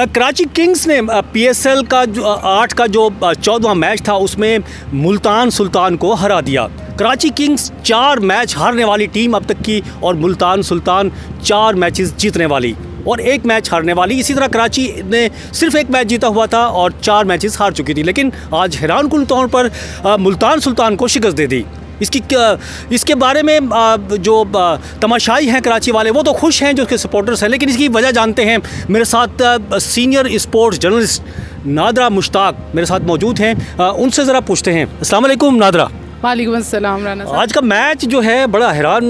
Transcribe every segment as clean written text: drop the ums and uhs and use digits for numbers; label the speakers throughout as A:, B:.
A: Karachi Kings ने PSL का जो 8 का जो 14वां मैच था उसमें मुल्तान सुल्तान को हरा दिया। कराची किंग्स 4 मैच हारने वाली टीम अब तक की और मुल्तान सुल्तान 4 मैचेस जीतने वाली और 1 मैच हारने वाली। इसी तरह कराची ने सिर्फ 1 मैच जीता हुआ था और 4 मैचेस हार चुकी थी, लेकिन आज हैरानकुन तौर पर मुल्तान सुल्तान को शिकस्त दे दी। इसके बारे में जो तमाशाई हैं कराची वाले वो तो खुश हैं जो उसके सपोर्टर्स हैं, लेकिन इसकी वजह जानते हैं। मेरे साथ senior sports journalist NADRA Mushtaq मेरे साथ मौजूद हैं, उनसे ज़रा पूछते हैं। अस्सलाम वालेकुम नादरा।
B: वालेकुम अस्सलाम राना साहब।
A: आज का मैच जो है बड़ा हैरान,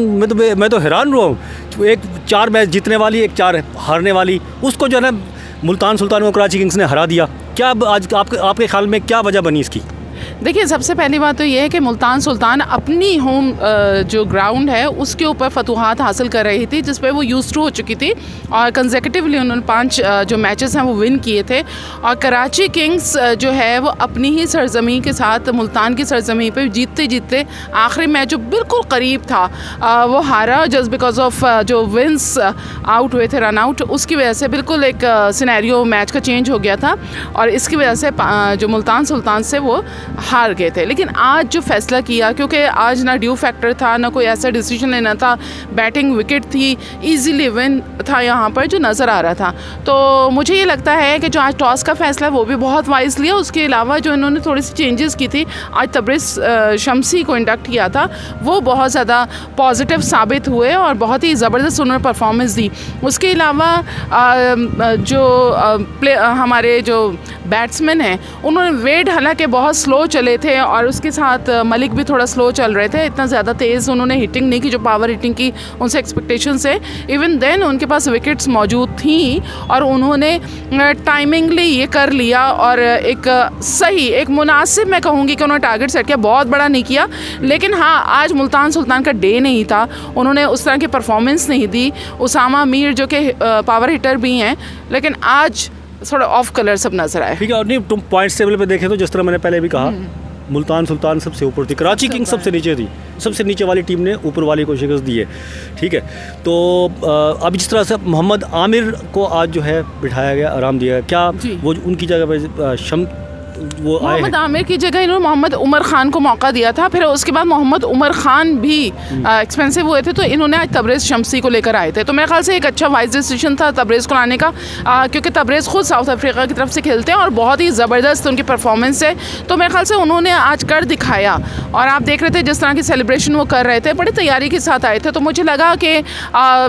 A: मैं तो हैरान हुआ हूँ। एक 4 मैच जीतने वाली, एक 4 हारने वाली, उसको जो है ना मुल्तान सुल्तान को कराची किंग्स ने हरा दिया। क्या आज आपके ख्याल में क्या वजह बनी इसकी?
B: देखिए, सबसे पहली बात तो ये है कि मुल्तान सुल्तान अपनी होम जो ग्राउंड है उसके ऊपर फतूहात हासिल कर रही थी, जिस पे वो यूज्ड टू हो चुकी थी और कंसेक्यूटिवली उन्होंने 5 जो मैचेस हैं वो विन किए थे। और कराची किंग्स जो है वो अपनी ही सरजमी के साथ मुल्तान की सरजमी पे जीतते जीतते आखिरी मैच जो बिल्कुल करीब था वो हारा, जस्ट बिकॉज ऑफ जो विंस आउट हुए थे, रन आउट, उसकी वजह से बिल्कुल एक सिनेरियो मैच का चेंज हो गया था और इसकी वजह से जो मुल्तान सुल्तान से वो हार गए थे। लेकिन आज जो फैसला किया, क्योंकि आज ना ड्यू फैक्टर था, ना कोई ऐसा डिसीजन लेना था, बैटिंग विकेट थी, इजीली विन था यहाँ पर जो नज़र आ रहा था। तो मुझे ये लगता है कि जो आज टॉस का फैसला वो भी बहुत वाइज लिया। उसके अलावा जो इन्होंने थोड़ी सी चेंजेस की थी, आज तबरेज़ शम्सी को इंडक्ट किया था, वो बहुत ज़्यादा पॉजिटिव साबित हुए और बहुत ही ज़बरदस्त उन्होंने परफॉर्मेंस दी। उसके अलावा हमारे जो बैट्समैन हैं उन्होंने वेड हालांकि बहुत स्लो चले थे और उसके साथ मलिक भी थोड़ा स्लो चल रहे थे, इतना ज़्यादा तेज़ उन्होंने हिटिंग नहीं की जो पावर हिटिंग की उनसे एक्सपेक्टेशन से। इवन देन उनके पास विकेट्स मौजूद थी और उन्होंने टाइमिंगली ये कर लिया और एक सही, एक मुनासिब, मैं कहूँगी कि उन्होंने टारगेट सेट किया, बहुत बड़ा नहीं किया। लेकिन हाँ, आज मुल्तान सुल्तान का डे नहीं था, उन्होंने उस तरह की परफॉर्मेंस नहीं दी। उसामा मीर जो कि पावर हिटर भी हैं, लेकिन आज थोड़ा ऑफ कलर सब नजर आए।
A: ठीक है, और नहीं तुम पॉइंट्स टेबल पे देखें तो जिस तरह मैंने पहले भी कहा, मुल्तान सुल्तान सबसे ऊपर थी, कराची किंग्स सबसे नीचे थी। सबसे नीचे वाली टीम ने ऊपर वाली को शिकस्त दी है। ठीक है, तो अब जिस तरह से मोहम्मद आमिर को आज जो है बिठाया गया, आराम दिया गया, क्या वो उनकी जगह पर
B: मोहम्मद आमिर की जगह इन्होंने मोहम्मद उमर ख़ान को मौका दिया था। फिर उसके बाद मोहम्मद उमर ख़ान भी एक्सपेंसिव हुए थे, तो इन्होंने आज तबरेज़ शम्सी को लेकर आए थे। तो मेरे ख्याल से एक अच्छा वाइज डिसीजन था तबरेज़ को लाने का, क्योंकि तबरेज़ खुद साउथ अफ्रीका की तरफ से खेलते हैं और बहुत ही ज़बरदस्त उनकी परफॉर्मेंस है। तो मेरे ख्याल से उन्होंने आज कर दिखाया और आप देख रहे थे जिस तरह की सेलिब्रेशन वो कर रहे थे, बड़ी तैयारी के साथ आए थे। तो मुझे लगा कि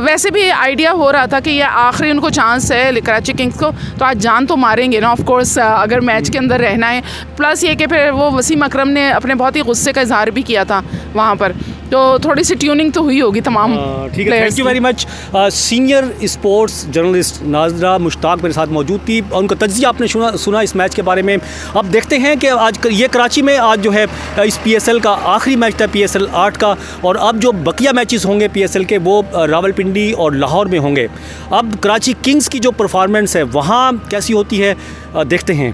B: वैसे भी आइडिया हो रहा था कि ये आखिरी उनको चांस है कराची किंग्स को, तो आज जान तो मारेंगे ना ऑफकोर्स, अगर मैच के अंदर रहना है। प्लस ये कि फिर वो वसीम अकरम ने अपने बहुत ही गुस्से का इजहार भी किया था वहाँ पर, तो थोड़ी सी ट्यूनिंग तो हुई होगी तमाम।
A: ठीक है, thank you very much. Senior sports journalist NADRA Mushtaq मेरे साथ मौजूद थी, उनका तज्ज़िया आपने सुना इस मैच के बारे में। अब देखते हैं कि आज ये कराची में आज जो है इस पीएसएल का आखिरी मैच था, पीएसएल 8 का, और अब जो बकिया मैचेस होंगे पीएसएल के वो रावलपिंडी और लाहौर में होंगे। अब कराची किंग्स की जो परफॉर्मेंस है वहाँ कैसी होती है देखते हैं।